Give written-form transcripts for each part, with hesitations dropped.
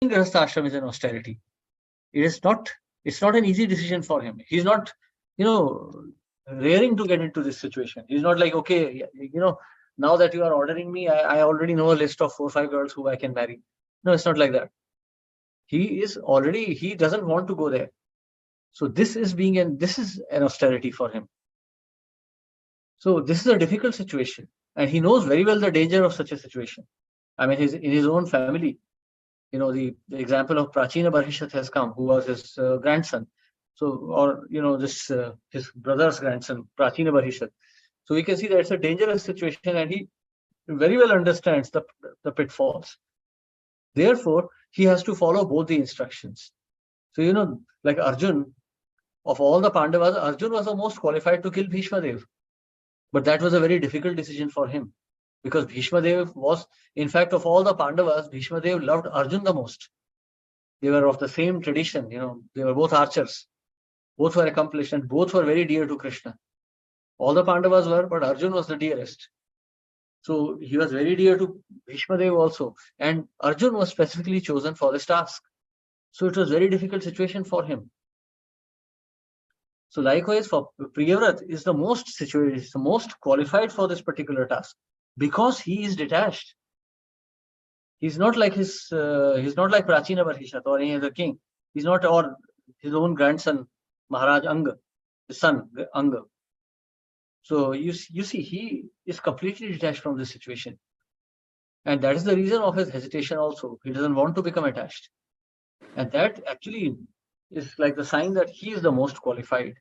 Grihastha ashram is an austerity. It's not an easy decision for him. He's not, raring to get into this situation. He's not like, okay, now that you are ordering me, I already know a list of 4 or 5 girls who I can marry. No, it's not like that. He doesn't want to go there. So this is an austerity for him. So this is a difficult situation, and he knows very well the danger of such a situation. I mean, in his own family, the example of Prachina Barhishat has come, who was his grandson. So, or his brother's grandson, Prachina Barhishat. So we can see that it's a dangerous situation, and he very well understands the pitfalls. Therefore, he has to follow both the instructions. So, like Arjun, of all the Pandavas, Arjun was the most qualified to kill Bhishma Dev. But that was a very difficult decision for him, because Bhishma Dev was, in fact, of all the Pandavas, Bhishma Dev loved Arjun the most. They were of the same tradition, they were both archers. Both were accomplished and both were very dear to Krishna. All the Pandavas were, but Arjun was the dearest. So he was very dear to Bhishma Dev also. And Arjun was specifically chosen for this task. So it was a very difficult situation for him. So likewise, for Priyavrat is the most situated, is the most qualified for this particular task, because he is detached. He's not like Prachina Barhishat or any other king. He's not, or his own grandson, Maharaj Anga, his son Anga. So you see, he is completely detached from this situation. And that is the reason of his hesitation also. He doesn't want to become attached. And that actually is like the sign that he is the most qualified.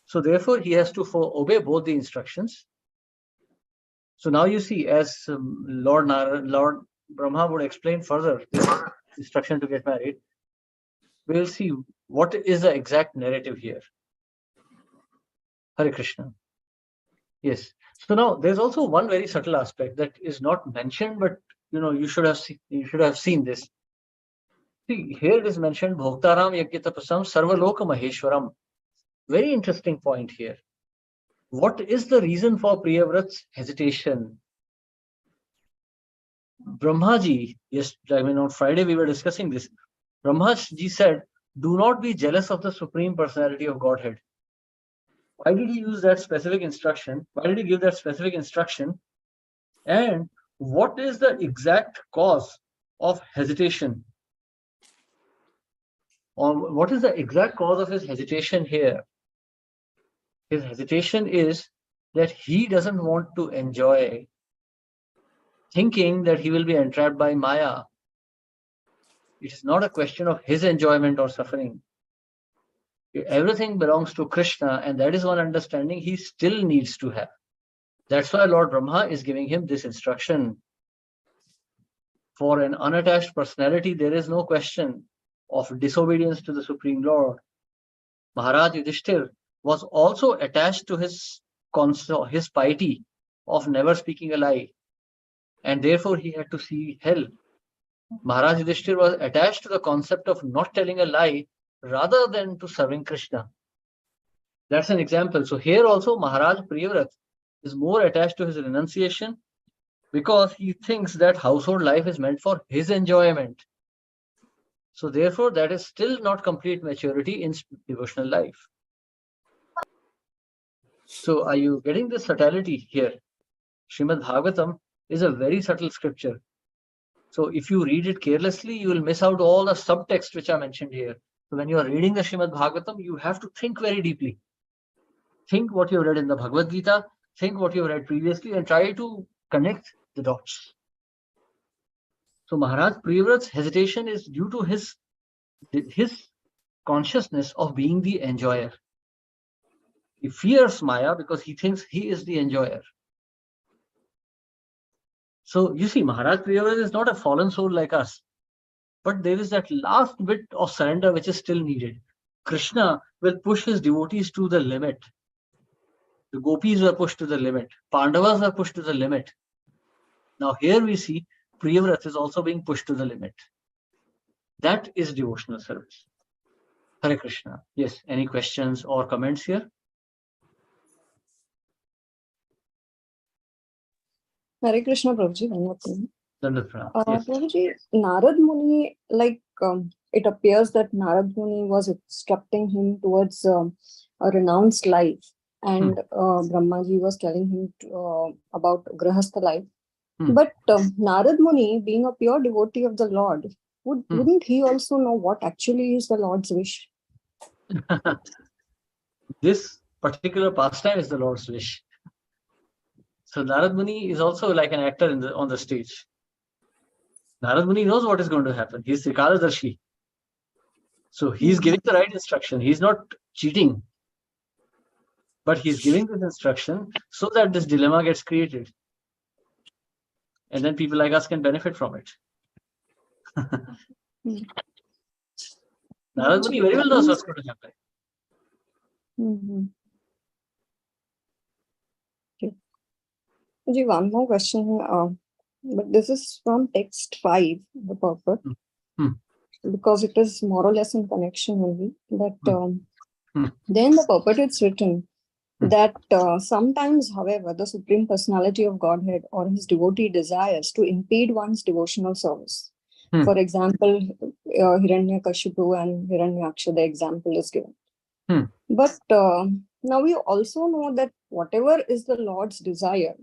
So therefore, he has to obey both the instructions. So now you see, as Lord Brahma would explain further this instruction to get married, we'll see what is the exact narrative here. Hare Krishna. Yes. So now there's also one very subtle aspect that is not mentioned, but you should have seen this. See, here it is mentioned, Bhoktaram Yagyatapasam Sarvaloka Maheshwaram. Very interesting point here. What is the reason for Priyavrat's hesitation? Brahmaji, yes, on Friday we were discussing this. Brahmaji said, do not be jealous of the Supreme Personality of Godhead. Why did he use that specific instruction? Why did he give that specific instruction? And what is the exact cause of hesitation? Or what is the exact cause of his hesitation here? His hesitation is that he doesn't want to enjoy, thinking that he will be entrapped by Maya. It is not a question of his enjoyment or suffering. Everything belongs to Krishna, and that is one understanding he still needs to have. That's why Lord Brahma is giving him this instruction. For an unattached personality, there is no question of disobedience to the Supreme Lord. Maharaj Yudhishthir was also attached to his piety of never speaking a lie, and therefore he had to see hell. Maharaj Yudhishthir was attached to the concept of not telling a lie rather than to serving Krishna. That's an example. So here also Maharaj Priyavrat is more attached to his renunciation because he thinks that household life is meant for his enjoyment. So therefore, that is still not complete maturity in devotional life. So are you getting the subtlety here? Srimad Bhagavatam is a very subtle scripture. So if you read it carelessly, you will miss out all the subtext which are mentioned here. So when you are reading the Srimad Bhagavatam, you have to think very deeply. Think what you read in the Bhagavad Gita, think what you read previously, and try to connect the dots. So Maharaj Priyavrat's hesitation is due to his consciousness of being the enjoyer. He fears Maya because he thinks he is the enjoyer. So you see, Maharaj Priyavrat is not a fallen soul like us, but there is that last bit of surrender which is still needed. Krishna will push his devotees to the limit. The gopis were pushed to the limit. Pandavas were pushed to the limit. Now here we see Priyavrat is also being pushed to the limit. That is devotional service. Hare Krishna. Yes, any questions or comments here? Hare Krishna, Prabhuji. One more thing. Dandat Pranam. Yes. Prabhuji, Narad Muni, it appears that Narad Muni was instructing him towards a renounced life, and Brahmaji was telling him about Grahastha life. But Narad Muni, being a pure devotee of the Lord, wouldn't he also know what actually is the Lord's wish? This particular pastime is the Lord's wish. So Narad Muni is also like an actor on the stage. Narad Muni knows what is going to happen. He's Trikaladarshi. So he's giving the right instruction. He's not cheating. But he's giving this instruction so that this dilemma gets created. And then people like us can benefit from it. Narad Muni very well knows what's going to happen. Okay. One more question. But this is from text 5, the purport. Because it is more or less in connection only. That then the purport it's written that sometimes, however, the Supreme Personality of Godhead or his devotee desires to impede one's devotional service. For example, Hiranyakashipu and Hiranyaksha, the example is given. But now we also know that whatever is the Lord's desire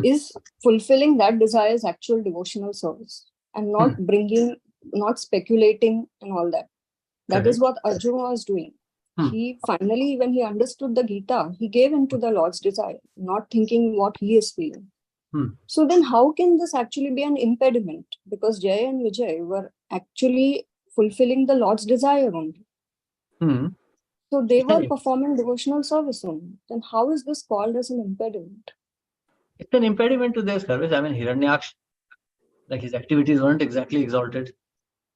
is fulfilling that desire's actual devotional service and not speculating and all that. That is what Arjuna was doing. He finally, when he understood the Gita, he gave into the Lord's desire, not thinking what he is feeling. So then how can this actually be an impediment? Because Jaya and Vijay were actually fulfilling the Lord's desire only. So they were performing devotional service only. Then how is this called as an impediment? It's an impediment to their service. I mean, Hiranyaksha, like his activities weren't exactly exalted.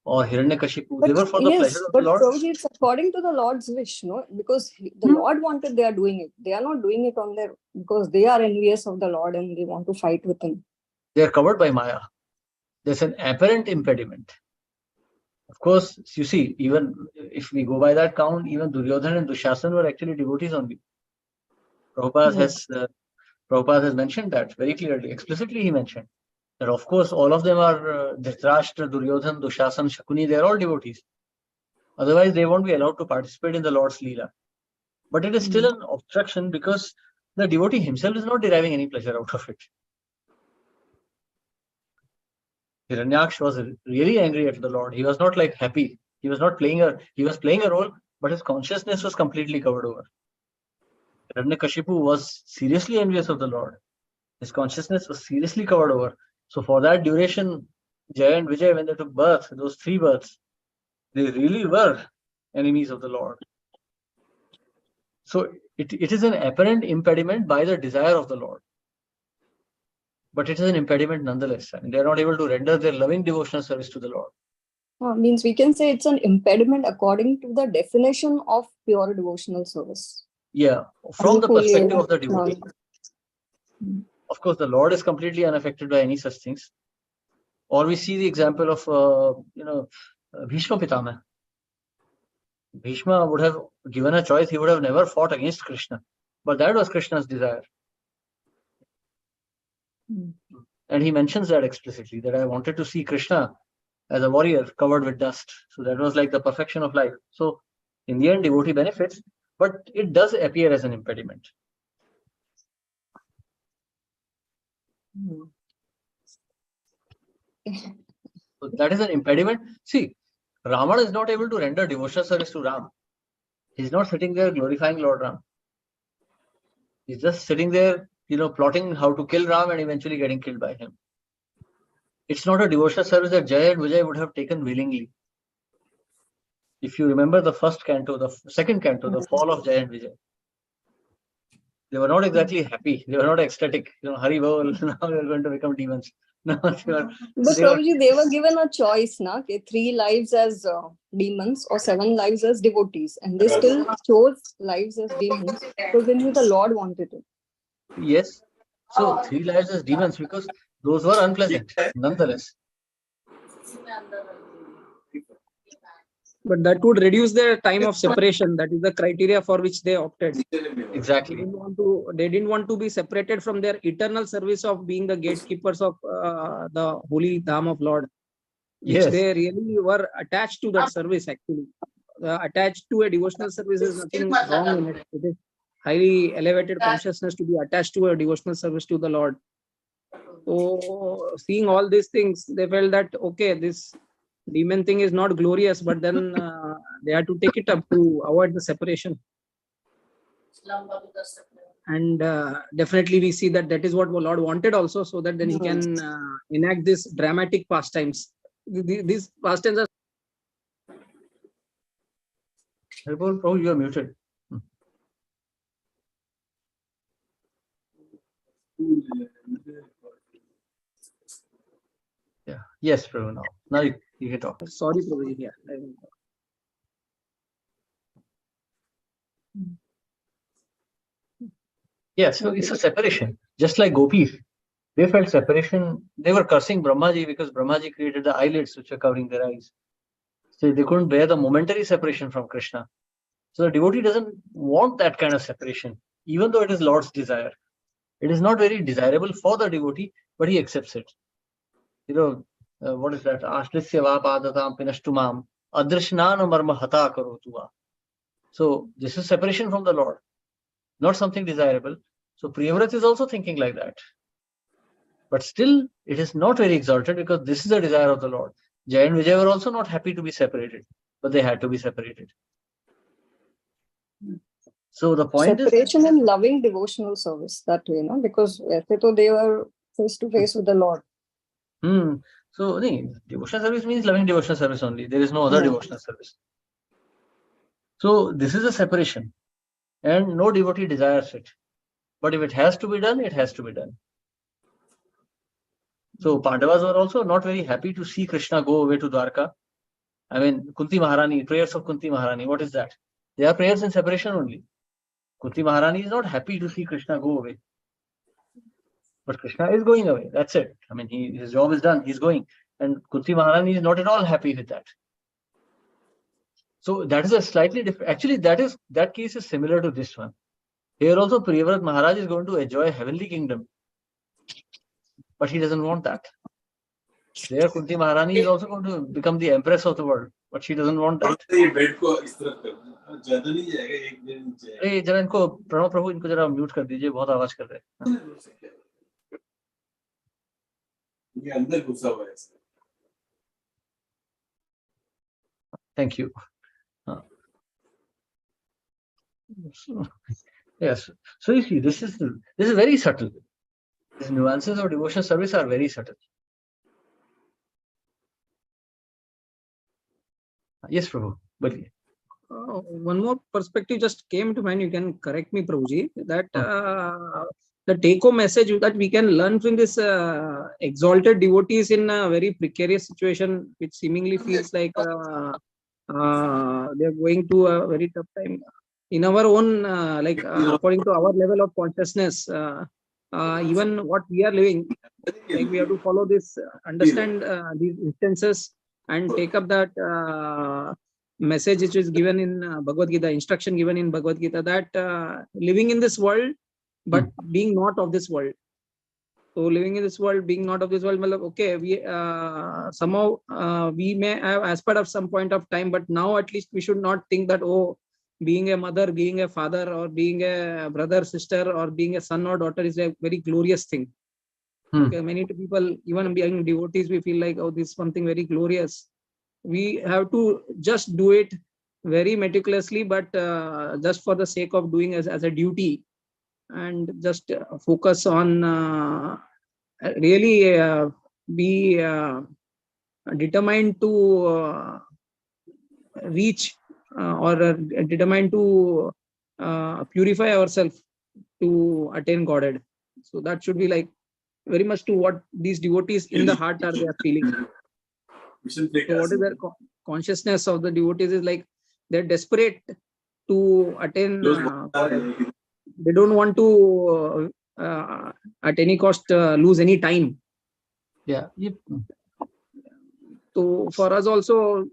Or Hiranyakashipu, they were for the pleasure of the Lord. But Prabhuji, it's according to the Lord's wish, no? Because the Lord wanted, they are doing it. They are not doing it on their, because they are envious of the Lord and they want to fight with him. They are covered by Maya. There's an apparent impediment. Of course, you see, even if we go by that count, even Duryodhana and Dushasan were actually devotees only. Prabhupada has mentioned that very clearly. Explicitly, he mentioned that, of course, all of them are Dhritarashtra, Duryodhana, Dushasan, Shakuni, they're all devotees. Otherwise, they won't be allowed to participate in the Lord's Leela. But it is still an obstruction because the devotee himself is not deriving any pleasure out of it. Hiranyaksha was really angry at the Lord. He was not like happy. He was not playing he was playing a role, but his consciousness was completely covered over. Hiranyakashipu was seriously envious of the Lord. His consciousness was seriously covered over. So for that duration, Jaya and Vijay, when they took birth, those 3 births, they really were enemies of the Lord. So it is an apparent impediment by the desire of the Lord. But it is an impediment nonetheless. I mean, they are not able to render their loving devotional service to the Lord. Means we can say it's an impediment according to the definition of pure devotional service. Yeah, from the perspective of the devotee. Of course, the Lord is completely unaffected by any such things. Or we see the example of, Bhishma Pitama. Bhishma would have given a choice. He would have never fought against Krishna. But that was Krishna's desire. And he mentions that explicitly, that I wanted to see Krishna as a warrior covered with dust. So that was like the perfection of life. So in the end, devotee benefits, but it does appear as an impediment. So that is an impediment. See, Ravana is not able to render devotional service to Ram. He's not sitting there glorifying Lord Ram. He's just sitting there, plotting how to kill Ram and eventually getting killed by him. It's not a devotional service that Jaya and Vijay would have taken willingly. If you remember the first canto, the second canto, the fall of Jaya and Vijay, they were not exactly happy. They were not ecstatic. Hari Bol, now we are going to become demons. No, but Prabhuji, they were given a choice, 3 lives as demons or 7 lives as devotees, and they still chose lives as demons because they knew the Lord wanted it. Yes. So 3 lives as demons because those were unpleasant, nonetheless. But that would reduce their time of separation. That is the criteria for which they opted. Exactly. They didn't want to be separated from their eternal service of being the gatekeepers of the holy Dham of Lord, which Yes. they really were attached to that service. Actually, attached to a devotional service is nothing wrong in it. It is highly elevated consciousness to be attached to a devotional service to the Lord. So, seeing all these things, they felt that okay, this demon thing is not glorious, but then they had to take it up to avoid the separation. And definitely we see that is what the Lord wanted also, so that then he can enact this dramatic pastimes. These pastimes are... Prabhu, you are muted. Yeah. Yes, Prabhu. Now you can talk. Sorry, Prabhu. Yeah. Yeah, so it's a separation. Just like gopis, they felt separation. They were cursing Brahmaji because Brahmaji created the eyelids which are covering their eyes. So they couldn't bear the momentary separation from Krishna. So the devotee doesn't want that kind of separation, even though it is Lord's desire. It is not very desirable for the devotee, but he accepts it. What is that? Ashlisya va padatam pinashtumam adrishnana marma hata karotuva. So this is separation from the Lord, not something desirable. So Priyavrat is also thinking like that. But still, it is not very exalted because this is the desire of the Lord. Jay and Vijay were also not happy to be separated, but they had to be separated. So the point separation is and loving devotional service that way, because they were face to face with the Lord. So devotional service means loving devotional service only. There is no other devotional service. So this is a separation, and no devotee desires it. But if it has to be done, it has to be done. So Pandavas were also not very happy to see Krishna go away to Dwarka. I mean, Kunti Maharani, prayers of Kunti Maharani, what is that? They are prayers in separation only. Kunti Maharani is not happy to see Krishna go away. But Krishna is going away. That's it. I mean, his job is done. He's going. And Kunti Maharani is not at all happy with that. So that is a slightly different. Actually, that case is similar to this one. Here also, Priyavrat Maharaj is going to enjoy heavenly kingdom. But he doesn't want that. There, Kunti Maharani is also going to become the empress of the world. But she doesn't want that. अरे जरा इनको प्रणव प्रभु इनको जरा mute कर दीजिए, बहुत आवाज कर रहे हैं. ये अंदर घुसा हुआ है. Thank you. Yes. So you see, this is very subtle. These nuances of devotional service are very subtle. Yes, Prabhu. But one more perspective just came to mind. You can correct me, Prabhuji. That the take-home message that we can learn from this exalted devotees in a very precarious situation, which seemingly feels like they are going to a very tough time. In our own, according to our level of consciousness, even what we are living, like we have to follow this, understand these instances, and take up that message which is given in Bhagavad Gita, instruction given in Bhagavad Gita, that living in this world, but being not of this world. So living in this world, being not of this world, okay, we somehow we may have aspired at some point of time, but now at least we should not think that, oh, being a mother, being a father, or being a brother, sister, or being a son or daughter is a very glorious thing. Okay, many people, even being devotees, we feel like, oh, this is something very glorious. We have to just do it very meticulously, but just for the sake of doing as a duty, and just focus on really be determined to reach or determined to purify ourselves to attain Godhead. So that should be like very much to what these devotees in the heart are they are feeling. So what is their consciousness of the devotees is like they're desperate to attain Godhead. They don't want to at any cost lose any time. Yeah. So for us also,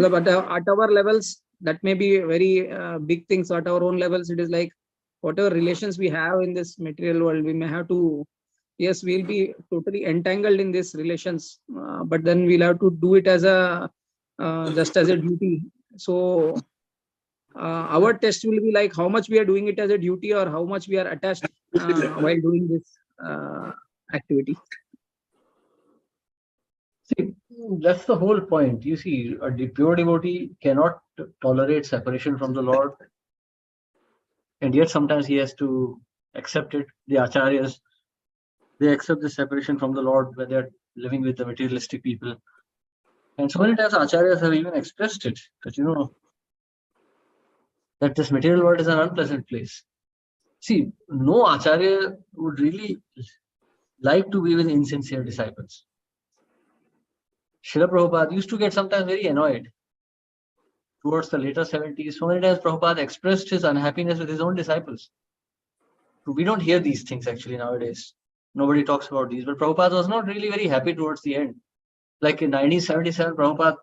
at our levels, that may be very big things. At our own levels, it is like whatever relations we have in this material world, we may have to, yes, we'll be totally entangled in these relations, but then we'll have to do it as a just as a duty. So our test will be like how much we are doing it as a duty or how much we are attached while doing this activity. See, that's the whole point. You see, a pure devotee cannot tolerate separation from the Lord, and yet sometimes he has to accept it. The acharyas, they accept the separation from the Lord when they're living with the materialistic people. And so many times acharyas have even expressed it, that that this material world is an unpleasant place. See, no acharya would really like to be with insincere disciples. Srila Prabhupada used to get sometimes very annoyed towards the later 70s. So many times Prabhupada expressed his unhappiness with his own disciples. We don't hear these things actually nowadays. Nobody talks about these. But Prabhupada was not really very happy towards the end. Like in 1977, Prabhupada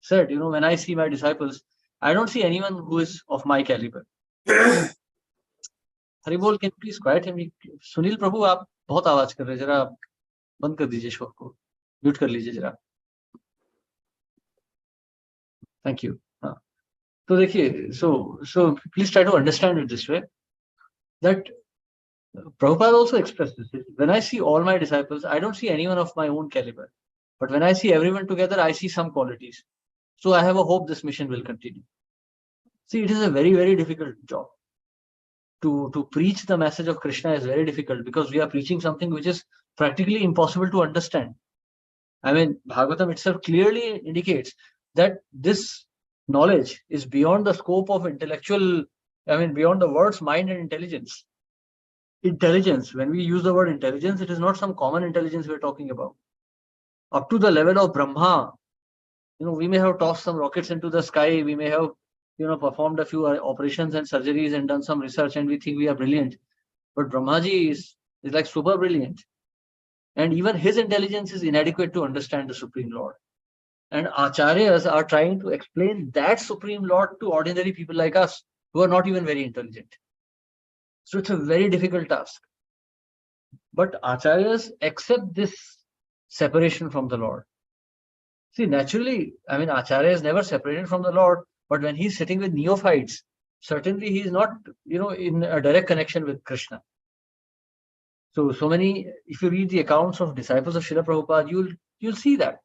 said, when I see my disciples, I don't see anyone who is of my caliber. Haribol, can you please quiet him? Sunil Prabhu, आप बहुत आवाज कर रहे हैं, जरा बंद कर दीजिए शो को, म्यूट कर लीजिए जरा. Thank you. So देखिए, so please try to understand it this way, that Prabhupada also expressed this. When I see all my disciples, I don't see anyone of my own caliber. But when I see everyone together, I see some qualities. So I have a hope this mission will continue. See, it is a very, very difficult job. To preach the message of Krishna is very difficult because we are preaching something which is practically impossible to understand. I mean, Bhagavatam itself clearly indicates that this knowledge is beyond the scope of beyond the words mind and intelligence. Intelligence, when we use the word intelligence, it is not some common intelligence we're talking about. Up to the level of Brahma, we may have tossed some rockets into the sky, we may have performed a few operations and surgeries and done some research, and we think we are brilliant. But Brahmaji is like super brilliant. And even his intelligence is inadequate to understand the Supreme Lord. And acharyas are trying to explain that Supreme Lord to ordinary people like us, who are not even very intelligent. So it's a very difficult task. But acharyas accept this separation from the Lord. See, naturally, Acharya is never separated from the Lord, but when he's sitting with neophytes, certainly he is not, in a direct connection with Krishna. So many, if you read the accounts of disciples of Srila Prabhupada, you'll see that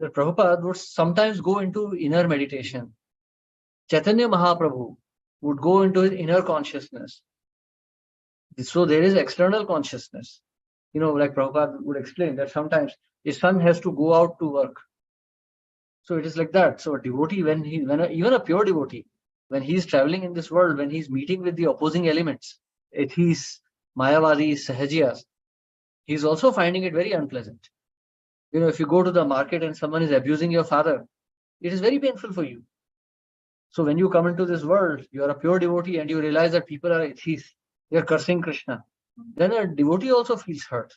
Prabhupada would sometimes go into inner meditation. Chaitanya Mahaprabhu would go into his inner consciousness. So there is external consciousness. Like Prabhupada would explain that sometimes his son has to go out to work. So it is like that. So a devotee, even a pure devotee, when he's traveling in this world, when he's meeting with the opposing elements, atheists, Mayavadis, Sahajiyas, he's also finding it very unpleasant. If you go to the market and someone is abusing your father, it is very painful for you. So when you come into this world, you are a pure devotee and you realize that people are atheists, they are cursing Krishna. Then a devotee also feels hurt.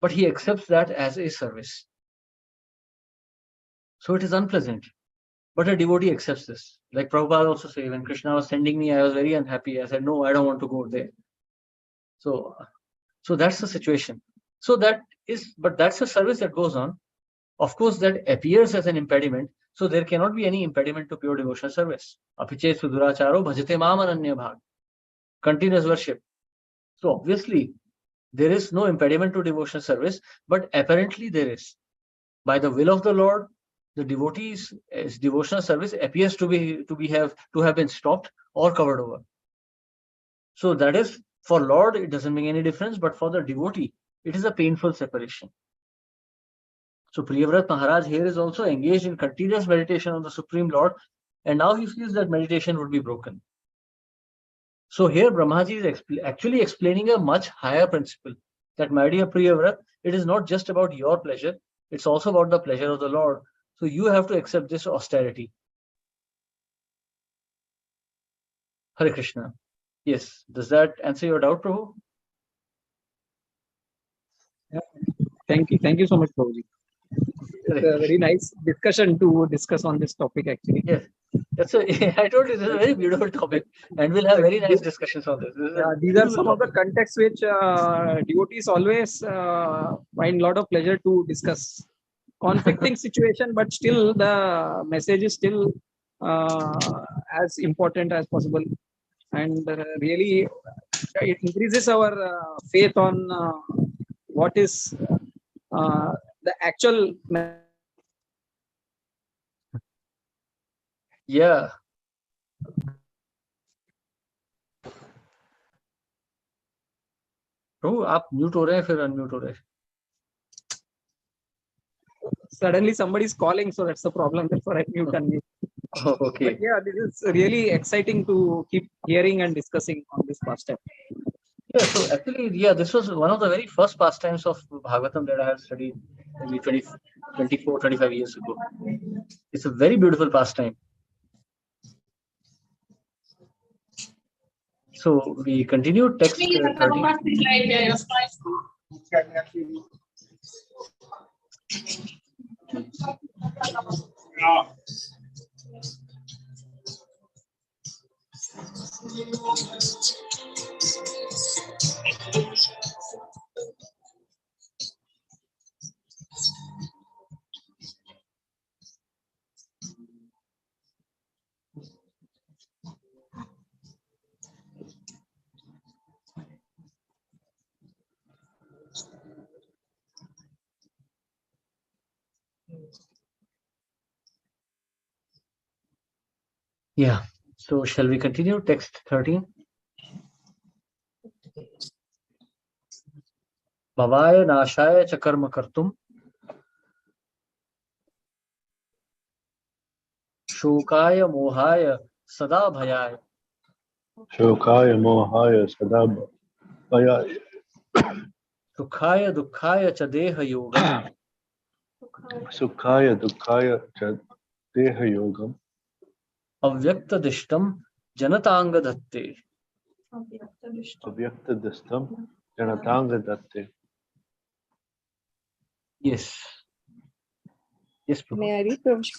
But he accepts that as a service. So it is unpleasant. But a devotee accepts this. Like Prabhupada also says, when Krishna was sending me, I was very unhappy. I said, no, I don't want to go there. So that's the situation. But that's a service that goes on. Of course, that appears as an impediment. So there cannot be any impediment to pure devotional service. Apiche suduracharo bhajate mam ananya bhag. Continuous worship. So obviously, there is no impediment to devotional service, but apparently there is. By the will of the Lord, the devotee's devotional service appears to have been stopped or covered over. So that is, for Lord, it doesn't make any difference, but for the devotee, it is a painful separation. So Priyavrat Maharaj here is also engaged in continuous meditation on the Supreme Lord, and now he feels that meditation would be broken. So here Brahmaji is actually explaining a much higher principle, that my dear Priyavrat, it is not just about your pleasure, it's also about the pleasure of the Lord. So you have to accept this austerity. Hare Krishna. Yes, does that answer your doubt, Prabhu? Yeah. Thank you so much, Prabhuji. It's a very nice discussion to discuss on this topic, actually. Yes. That's I told you this is a very beautiful topic, and we'll have very nice discussions on this. These are some of the contexts which devotees always find a lot of pleasure to discuss. Conflicting situation, but still the message is still as important as possible, and really it increases our faith on what is the actual. Yeah. प्रभु आप mute हो रहे हैं फिर unmute हो रहे हैं. Suddenly somebody is calling, so that's the problem. Therefore, I mute and mute. Oh, okay. But yeah, this is really exciting to keep hearing and discussing on this pastime. Yeah, so actually, yeah, this was one of the very first pastimes of Bhagavatam that I had studied maybe 24, 25 years ago. It's a very beautiful pastime. So we continue text 13. Yeah. So shall we continue text 13? Bhavaya nashaya cha karma kartum shokaya mohaya sada bhayaya. Shokaya mohaya sada bhayaya. Sukhaya dukkhaya cha deha yogam. Sukhaya dukhaya cha deha yogam. Avyakta dishtam janatanga dhatte. Avyakta distam janatanga datte. Yes. Yes, Prabhu. May I read, Prabhu?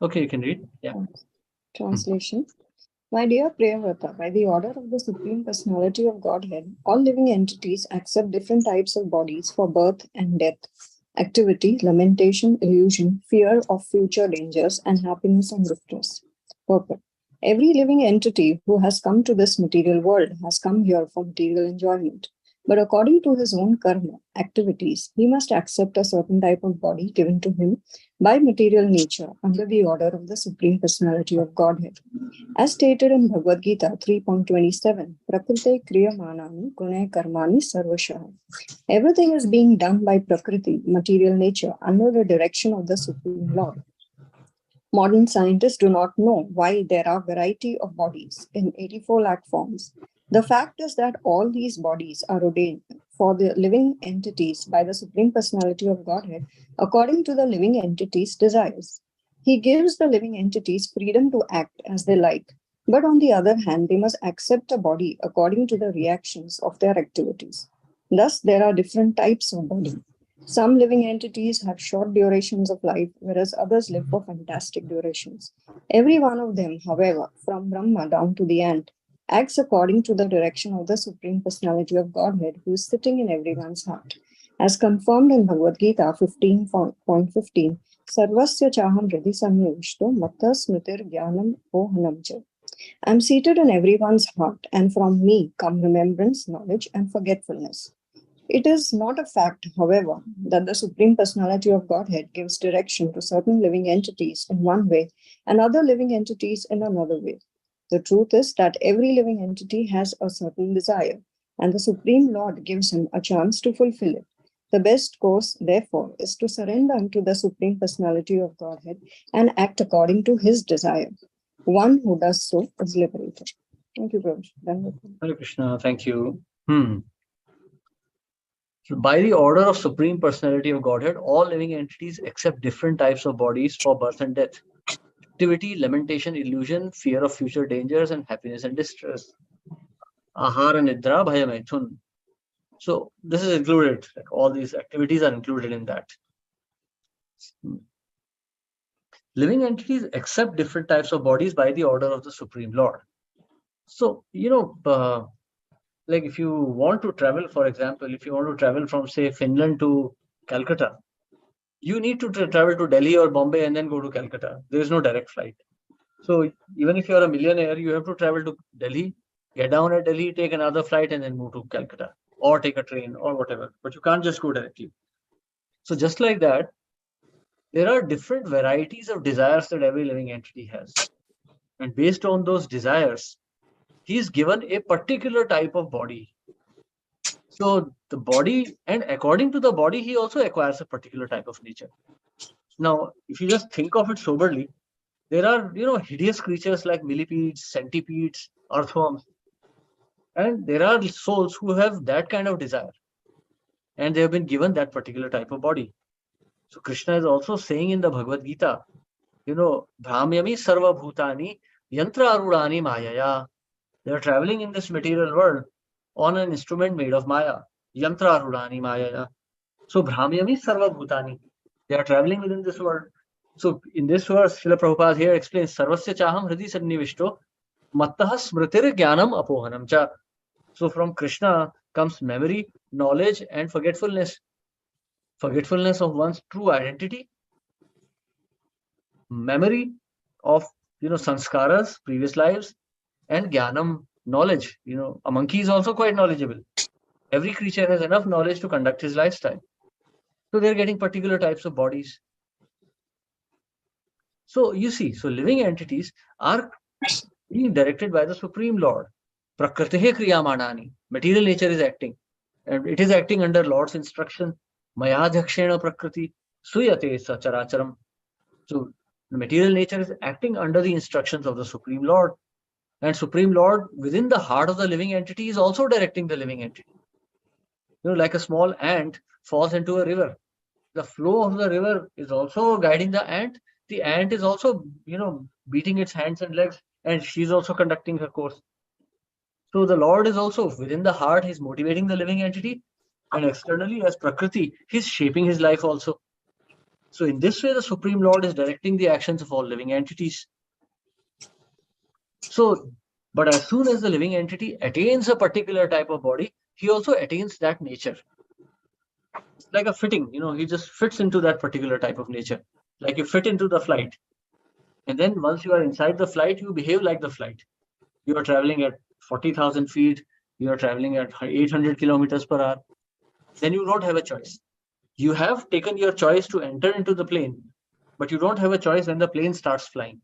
Okay, you can read. Yeah. Translation. My dear Priyavrata, by the order of the Supreme Personality of Godhead, all living entities accept different types of bodies for birth and death, activity, lamentation, illusion, fear of future dangers, and happiness and distress. Purport. Every living entity who has come to this material world has come here for material enjoyment. But according to his own karma, activities, he must accept a certain type of body given to him by material nature under the order of the Supreme Personality of Godhead. As stated in Bhagavad Gita 3.27, Prakrite Kriyamanani Gune Karmani Sarvashaha. Everything is being done by Prakriti, material nature, under the direction of the Supreme Lord. Modern scientists do not know why there are variety of bodies in 84 lakh forms. The fact is that all these bodies are ordained for the living entities by the Supreme Personality of Godhead according to the living entity's desires. He gives the living entities freedom to act as they like, but on the other hand, they must accept a body according to the reactions of their activities. Thus, there are different types of body. Some living entities have short durations of life, whereas others live for fantastic durations. Every one of them, however, from Brahma down to the ant, acts according to the direction of the Supreme Personality of Godhead, who is sitting in everyone's heart. As confirmed in Bhagavad Gita 15.15, Sarvasya chaham hridi samnivishto matta smritir jnanam ohanam cha. I am seated in everyone's heart, and from me come remembrance, knowledge, and forgetfulness. It is not a fact, however, that the Supreme Personality of Godhead gives direction to certain living entities in one way and other living entities in another way. The truth is that every living entity has a certain desire, and the Supreme Lord gives him a chance to fulfill it. The best course, therefore, is to surrender unto the Supreme Personality of Godhead and act according to his desire. One who does so is liberated. Thank you, Prabhu. Hare Krishna, thank you. So by the order of Supreme Personality of Godhead, all living entities accept different types of bodies for birth and death, activity, lamentation, illusion, fear of future dangers, and happiness and distress. Ahara nidra bhaya maithun. So this is included. Like all these activities are included in that. Living entities accept different types of bodies by the order of the Supreme Lord. So, like if you want to travel, for example, if you want to travel from, say, Finland to Calcutta, you need to travel to Delhi or Bombay and then go to Calcutta. There is no direct flight. So even if you are a millionaire, you have to travel to Delhi, get down at Delhi, take another flight, and then move to Calcutta, or take a train or whatever. But you can't just go directly. So just like that, there are different varieties of desires that every living entity has. And based on those desires, he is given a particular type of body. So the body, and according to the body, he also acquires a particular type of nature. Now, if you just think of it soberly, there are, hideous creatures like millipedes, centipedes, earthworms, and there are souls who have that kind of desire, and they have been given that particular type of body. So Krishna is also saying in the Bhagavad Gita, Bhramyami sarva bhutani yantra arudani mayaya. They are traveling in this material world on an instrument made of Maya. Yantra arudani mayaya. So Bhramyami sarva bhutani. They are traveling within this world. So in this verse, Srila Prabhupada here explains, Sarvasya chaham hridi sannivishto mattaha smritir jnanam apohanam cha. So from Krishna comes memory, knowledge, and forgetfulness. Forgetfulness of one's true identity, memory of sanskaras, previous lives, and jnanam, knowledge. A monkey is also quite knowledgeable. Every creature has enough knowledge to conduct his lifestyle. So they're getting particular types of bodies. So you see, living entities are being directed by the Supreme Lord. Prakritihe kriyamanani. Material nature is acting. And it is acting under Lord's instruction. Mayadhakshena prakriti suyate sacharacharam. So the material nature is acting under the instructions of the Supreme Lord. And Supreme Lord within the heart of the living entity is also directing the living entity. Like a small ant falls into a river. The flow of the river is also guiding the ant. The ant is also, beating its hands and legs, and she's also conducting her course. So the Lord is also within the heart, he's motivating the living entity, and externally as Prakriti, he's shaping his life also. So in this way, the Supreme Lord is directing the actions of all living entities. So, but as soon as the living entity attains a particular type of body, he also attains that nature. It's like a fitting, he just fits into that particular type of nature. Like you fit into the flight. And then once you are inside the flight, you behave like the flight. You are traveling at 40,000 feet. You are traveling at 800 kilometers per hour. Then you don't have a choice. You have taken your choice to enter into the plane, but you don't have a choice when the plane starts flying.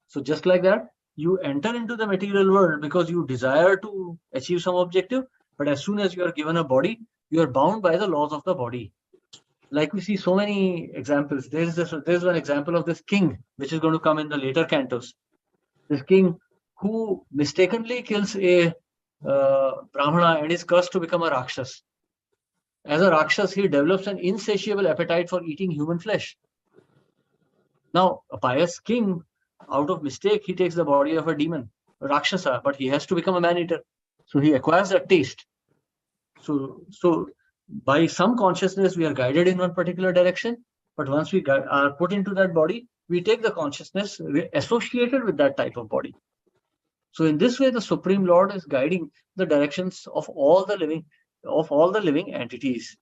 So just like that, you enter into the material world because you desire to achieve some objective, but as soon as you are given a body, you are bound by the laws of the body. Like we see so many examples. There's one example of this king, which is going to come in the later cantos. This king who mistakenly kills a Brahmana and is cursed to become a Rakshas. As a Rakshas, he develops an insatiable appetite for eating human flesh. Now, a pious king, out of mistake, he takes the body of a demon, a Rakshasa, but he has to become a man-eater. So he acquires that taste. So by some consciousness, we are guided in one particular direction, but once we are put into that body, we take the consciousness associated with that type of body. So in this way, the Supreme Lord is guiding the directions of all the living entities.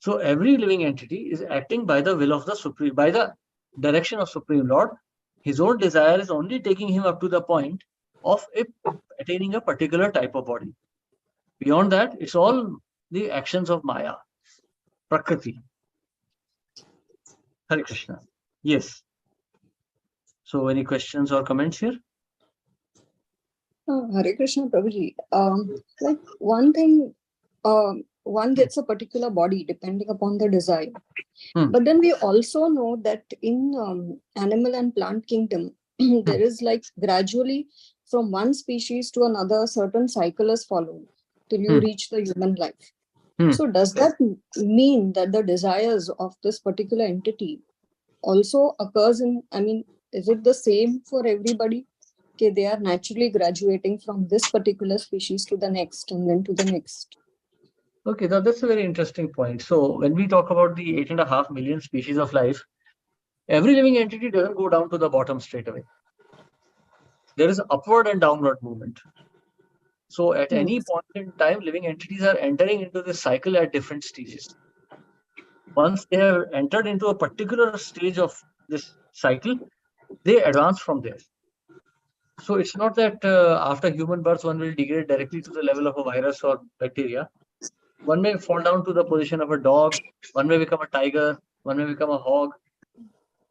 So every living entity is acting by the will of the Supreme, by the direction of Supreme Lord. His own desire is only taking him up to the point of attaining a particular type of body. Beyond that, it's all the actions of Maya, Prakriti. Hare Krishna. Yes. So any questions or comments here? Hare Krishna, Prabhuji. Like one thing, one gets a particular body depending upon the desire. But then we also know that in animal and plant kingdom, there is like gradually from one species to another, certain cycle is followed till you reach the human life. So does that mean that the desires of this particular entity also occurs in, is it the same for everybody? Okay, they are naturally graduating from this particular species to the next and then to the next. Okay, that's a very interesting point. So when we talk about the 8.5 million species of life, every living entity doesn't go down to the bottom straight away. There is upward and downward movement. So at any point in time, living entities are entering into this cycle at different stages. Once they have entered into a particular stage of this cycle, they advance from there. So it's not that after human birth, one will degrade directly to the level of a virus or bacteria. One may fall down to the position of a dog, one may become a tiger, one may become a hog,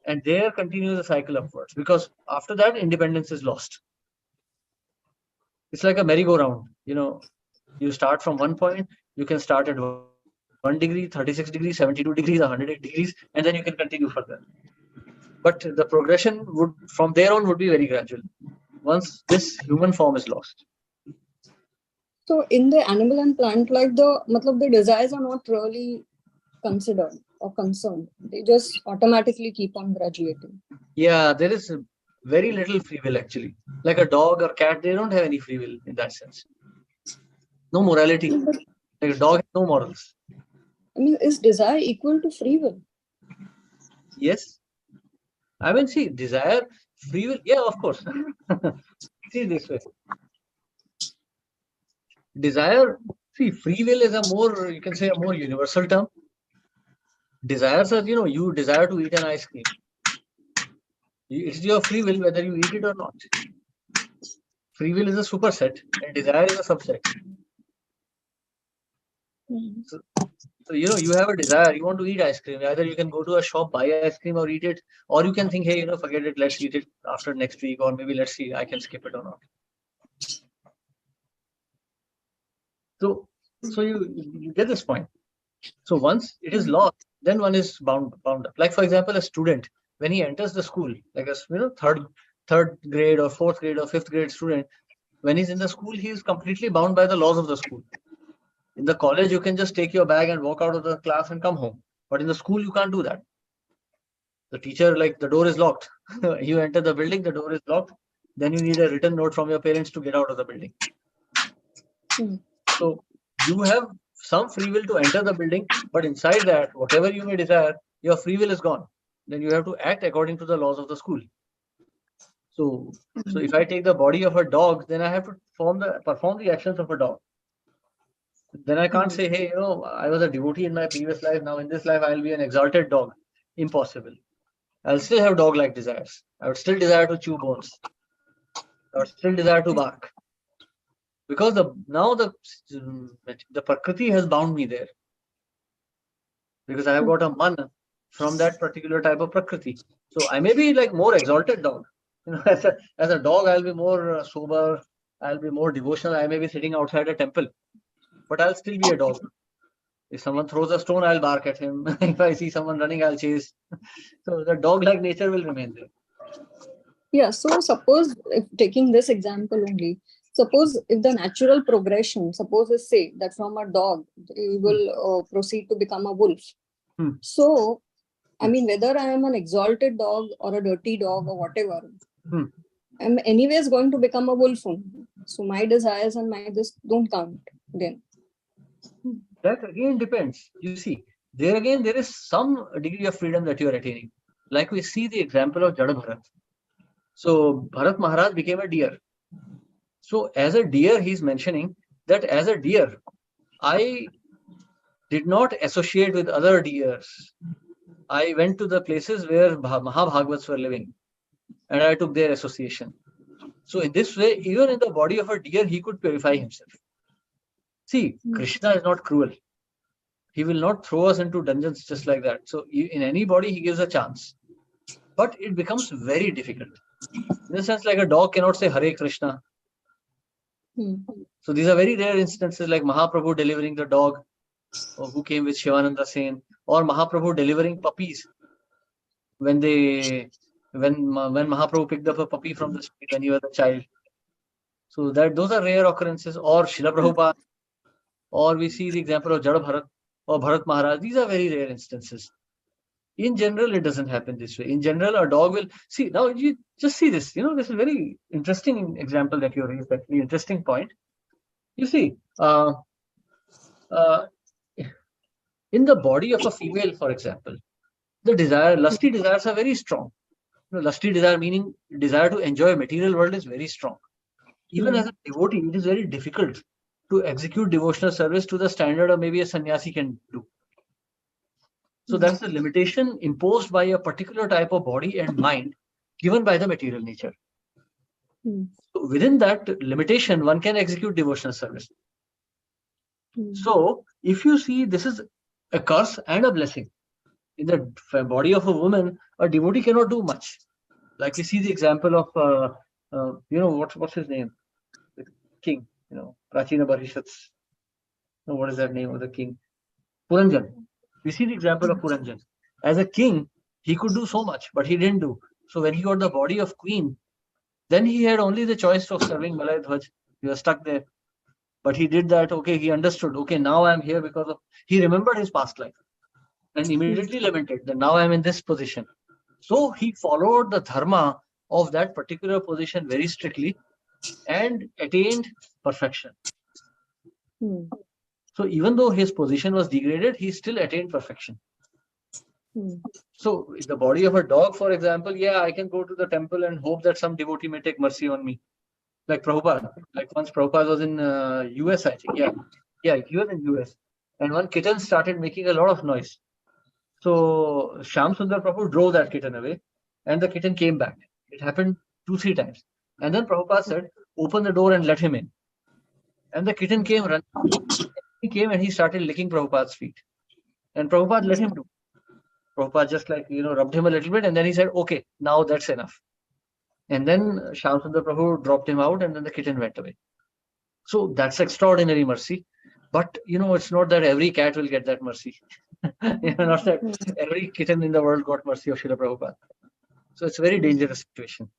and there continues the cycle upwards, because after that, independence is lost. It's like a merry-go-round. You start from one point, you can start at 1 degree, 36 degrees, 72 degrees, 108 degrees, and then you can continue further. But the progression from there on would be very gradual once this human form is lost. So in the animal and plant life, the desires are not really considered or concerned. They just automatically keep on graduating. Yeah, there is very little free will actually. Like a dog or cat, they don't have any free will in that sense. No morality. Like a dog has no morals. I mean, is desire equal to free will? Yes. I mean, see, desire, free will, yeah, of course. See this way. Desire, see, free will is you can say a more universal term. Desires are, you desire to eat an ice cream. It's your free will whether you eat it or not. Free will is a superset and desire is a subset. So, you have a desire, you want to eat ice cream. Either you can go to a shop, buy ice cream or eat it, or you can think, hey, forget it, let's eat it after next week, or maybe let's see, I can skip it or not. So you get this point. So once it is lost, then one is bound up. Like for example, a student, when he enters the school, like a third grade or fourth grade or fifth grade student, when he's in the school, he is completely bound by the laws of the school. In the college, you can just take your bag and walk out of the class and come home. But in the school, you can't do that. The teacher, like, the door is locked. You enter the building, the door is locked. Then you need a written note from your parents to get out of the building. So you have some free will to enter the building, but inside that, whatever you may desire, your free will is gone. Then you have to act according to the laws of the school. So if I take the body of a dog, then I have to perform the actions of a dog. Then I can't say, hey, I was a devotee in my previous life. Now in this life, I'll be an exalted dog. Impossible. I'll still have dog-like desires. I would still desire to chew bones. I would still desire to bark. Because the Prakriti has bound me there. Because I have got a man from that particular type of Prakriti. So I may be like more exalted dog. As a dog, I'll be more sober. I'll be more devotional. I may be sitting outside a temple. But I'll still be a dog. If someone throws a stone, I'll bark at him. If I see someone running, I'll chase. So the dog-like nature will remain there. Yeah. So suppose, if taking this example only, suppose if the natural progression, suppose is say that from a dog, you will proceed to become a wolf. So, I mean, whether I am an exalted dog or a dirty dog or whatever, I'm anyways going to become a wolf only. So my desires and my this don't count then. That again depends. You see, there again, there is some degree of freedom that you are attaining. Like we see the example of Jada Bharat. So Bharat Maharaj became a deer. So as a deer, he's mentioning that as a deer, I did not associate with other deers. I went to the places where Mahabhagavats were living and I took their association. So in this way, even in the body of a deer, he could purify himself. See, Krishna is not cruel. He will not throw us into dungeons just like that. So in any body, he gives a chance. But it becomes very difficult. In the sense, like a dog cannot say Hare Krishna. So these are very rare instances, like Mahaprabhu delivering the dog who came with Shivananda Sen, or Mahaprabhu delivering puppies when Mahaprabhu picked up a puppy from the street when he was a child. So those are rare occurrences. Or Srila Prabhupada, or we see the example of Jada Bharat or Bharat Maharaj. These are very rare instances. In general, it doesn't happen this way. In general, a dog will see. Now you just see this. This is a very interesting example that you raised. Actually, interesting point. You see, In the body of a female, for example, the lusty desires are very strong. Lusty desire, meaning desire to enjoy material world, is very strong. Even as a devotee, it is very difficult to execute devotional service to the standard of maybe a sannyasi can do. So that's the limitation imposed by a particular type of body and mind given by the material nature. So within that limitation, one can execute devotional service. So if you see, this is a curse and a blessing. In the body of a woman, a devotee cannot do much. Like we see the example of, what's his name? The king, Prachina Parishats. What is that name of the king? Puranjan. We see the example of Puranjan. As a king, he could do so much, but he didn't do. So when he got the body of queen, then he had only the choice of serving Malay Dhwaj. He was stuck there. But he did that. Okay, he understood. Okay, now I'm here because of, he remembered his past life and immediately lamented that now I'm in this position. So he followed the dharma of that particular position very strictly and attained perfection. So even though his position was degraded, he still attained perfection. So the body of a dog, for example, yeah, I can go to the temple and hope that some devotee may take mercy on me. Like Prabhupada. Like once Prabhupada was in US, I think. Yeah, he was in US. And one kitten started making a lot of noise. So Shyam Sundar Prabhu drove that kitten away and the kitten came back. It happened 2-3 times. And then Prabhupada said, open the door and let him in. And the kitten came running. He came and he started licking Prabhupada's feet. And Prabhupada let him do. Prabhupada just rubbed him a little bit and then he said, okay, now that's enough. And then Shyam Sundar Prabhu dropped him out and then the kitten went away. So that's extraordinary mercy. But, it's not that every cat will get that mercy. Not that every kitten in the world got mercy of Srila Prabhupada. So it's a very dangerous situation.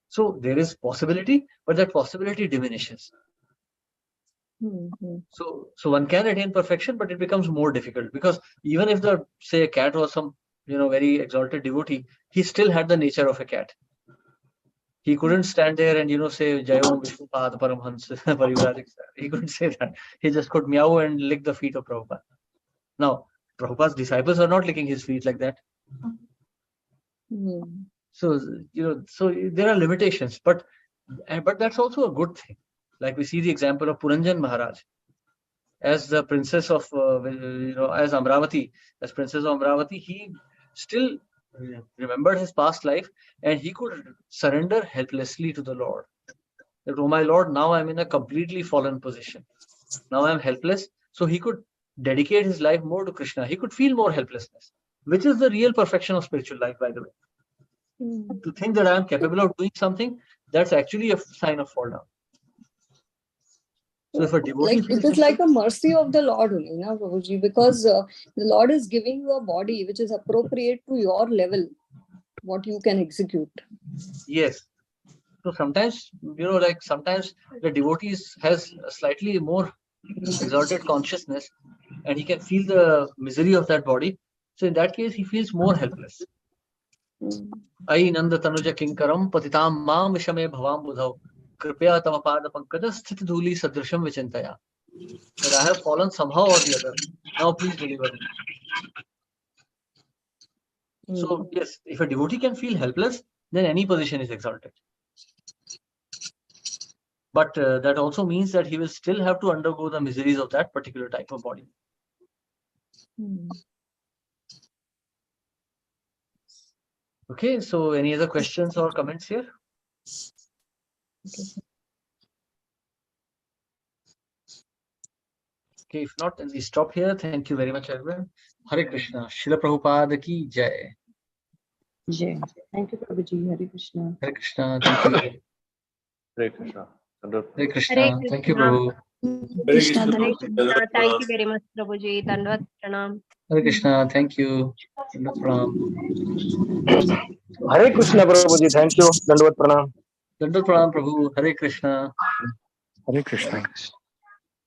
So there is possibility, but that possibility diminishes. So one can attain perfection, but it becomes more difficult because even if say a cat was some, very exalted devotee, he still had the nature of a cat. He couldn't stand there and, say, Jayom Vishwapad Paramhans Parivradik. He couldn't say that. He just could meow and lick the feet of Prabhupada. Now, Prabhupada's disciples are not licking his feet like that. So, so there are limitations, but that's also a good thing. Like we see the example of Puranjan Maharaj as the princess of, as Amravati, as princess of Amravati, he still remembered his past life and he could surrender helplessly to the Lord. That, oh my Lord, now I'm in a completely fallen position. Now I'm helpless. So he could dedicate his life more to Krishna. He could feel more helplessness, which is the real perfection of spiritual life, by the way. To think that I am capable of doing something, that's actually a sign of fall down. So if a devotee it is like a mercy of the Lord only, Prabhuji, because the Lord is giving you a body which is appropriate to your level, what you can execute. Yes. So sometimes, sometimes the devotee has a slightly more exalted consciousness and he can feel the misery of that body. So in that case, he feels more helpless. Ai Nanda Tanuja Kinkaram Patitam Mam Vishame Bhavam Budhav Kripya Tamapada Pankada Sthit Dhuli Sadrisham Vichintaya. That I have fallen somehow or the other. Now please deliver me. So yes, if a devotee can feel helpless, then any position is exalted. But that also means that he will still have to undergo the miseries of that particular type of body. Okay, so any other questions or comments here? Okay, if not, then we stop here. Thank you very much, everyone. Hare Krishna. Srila Prabhupada ki Jai. Jai. Thank you, Prabhuji. Hare Krishna. Hare Krishna. Thank you. Hare Krishna. Hare Krishna. Thank you, Prabhu. Krishna. Hare Krishna. Thank you very much, Prabhuji. Dandavat Pranam. Hare Krishna. Thank you. Dandavat Pranam. Hare Krishna, Prabhuji. Thank you. Dandavat Pranam. Dandavat Pranam, Prabhu. Hare Krishna. Hare Krishna.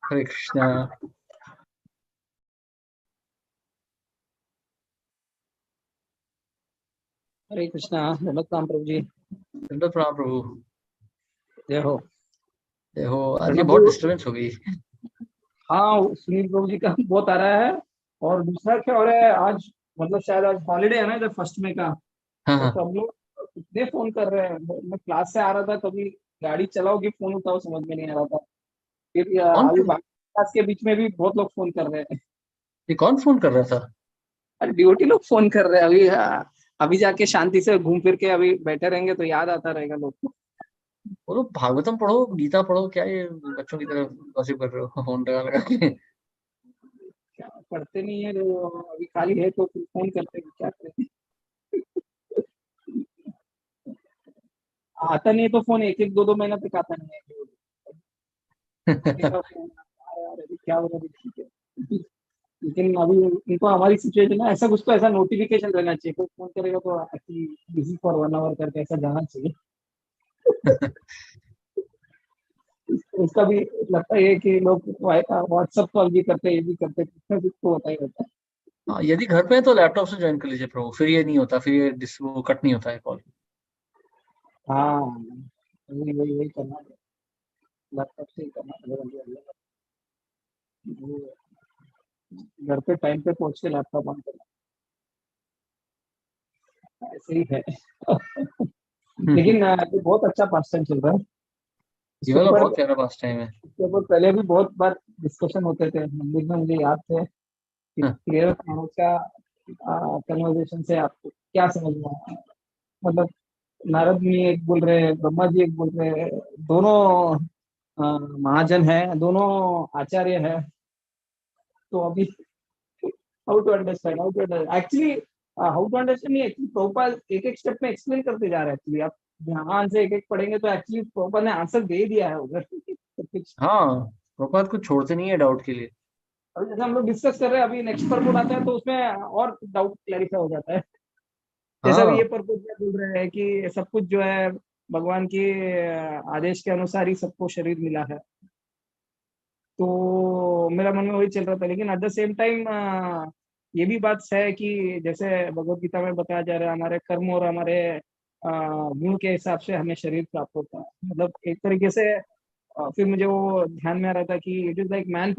Hare Krishna. Hare Krishna. Dandavat Pranam, Prabhuji. Dandavat Pranam, Prabhu. जय हो देखो आज ये बहुत disturbance हो गई। हाँ, सुनील प्रभु जी का बहुत आ रहा है। और दूसरा क्या हो रहा है आज, मतलब शायद आज हॉलीडे है ना इधर 1 मई का, हाँ तो हाँ। सब लोग इतने फोन कर रहे हैं। मैं क्लास से आ रहा था, कभी गाड़ी चलाओ कि फोन उठाओ समझ में नहीं आ रहा था। फिर कौन अभी क्लास के बीच में भी बहुत लोग फोन कर रहे हैं। ये कौन फोन कर रहा था? अरे ड्यूटी लोग फोन कर रहे हैं अभी। अभी जाके शांति से घूम फिर के अभी बैठे रहेंगे तो याद आता रहेगा लोग को। बोलो भागवतम पढ़ो, गीता पढ़ो, क्या ये बच्चों की तरह गॉसिप कर रहे हो फोन लगा लगा के? क्या पढ़ते नहीं है जो, अभी खाली है तो फिर फोन करते हैं, क्या करें। आता नहीं है तो फोन एक एक दो दो महीना तक आता नहीं है। मेरा फोन आ रहा है, अभी क्या हो रहा है, ठीक है। लेकिन अभी उनको हमारी सिचुएशन है, ऐसा कुछ तो ऐसा नोटिफिकेशन रहना चाहिए, कोई फोन करेगा तो एक्चुअली बिजी फॉर 1 आवर करके ऐसा जाना चाहिए। उसका भी लगता है कि लोग व्हाट्सएप कॉल भी करते हैं, ये भी करते हैं, कुछ ना कुछ तो होता ही होता है। हाँ, यदि घर पे है तो लैपटॉप से ज्वाइन कर लीजिए प्रभु, फिर ये नहीं होता, फिर ये वो कट नहीं होता है कॉल। हाँ, वही वही वही करना है, लैपटॉप से ही करना है। वो घर पे टाइम पे पहुंच के लैपटॉप ऑन करना, ऐसे ही है। लेकिन ये बहुत अच्छा पास टाइम चल रहा है। ये इसके वाला ऊपर बहुत प्यारा पास टाइम है। इसके ऊपर पहले भी बहुत बार डिस्कशन होते थे मंदिर में, मुझे याद थे कि हाँ, क्लियर का कन्वर्सेशन से आपको क्या समझ में आया। मतलब नारद मुनि एक बोल रहे हैं, ब्रह्मा जी एक बोल रहे हैं, दोनों महाजन है, दोनों आचार्य है। तो अभी how to understand, actually how to understand नहीं, एक्चुअली प्रभुपाद एक एक स्टेप में एक्सप्लेन करते जा रहे हैं। एक्चुअली आप ध्यान से एक एक पढ़ेंगे तो एक्चुअली प्रभुपाद ने आंसर दे दिया है उधर। तो कुछ हाँ, प्रभुपाद कुछ छोड़ते नहीं है डाउट के लिए। अभी जैसे हम लोग डिस्कस कर रहे हैं, अभी नेक्स्ट पर्पट आता है तो उसमें और डाउट क्लैरिफाई हो जाता है। जैसे अभी ये हाँ पर्पट में बोल रहे हैं कि सब कुछ जो है भगवान के आदेश के अनुसार ही सबको शरीर मिला है। तो मेरा मन में वही चल रहा था, लेकिन एट द सेम टाइम ये भी बात है कि जैसे भगवत गीता में बताया जा रहा है, हमारे कर्म और हमारे गुण के हिसाब से हमें शरीर प्राप्त होता है। मतलब एक तरीके से फिर मुझे वो ध्यान में आ रहा था कि इट इज लाइक मैन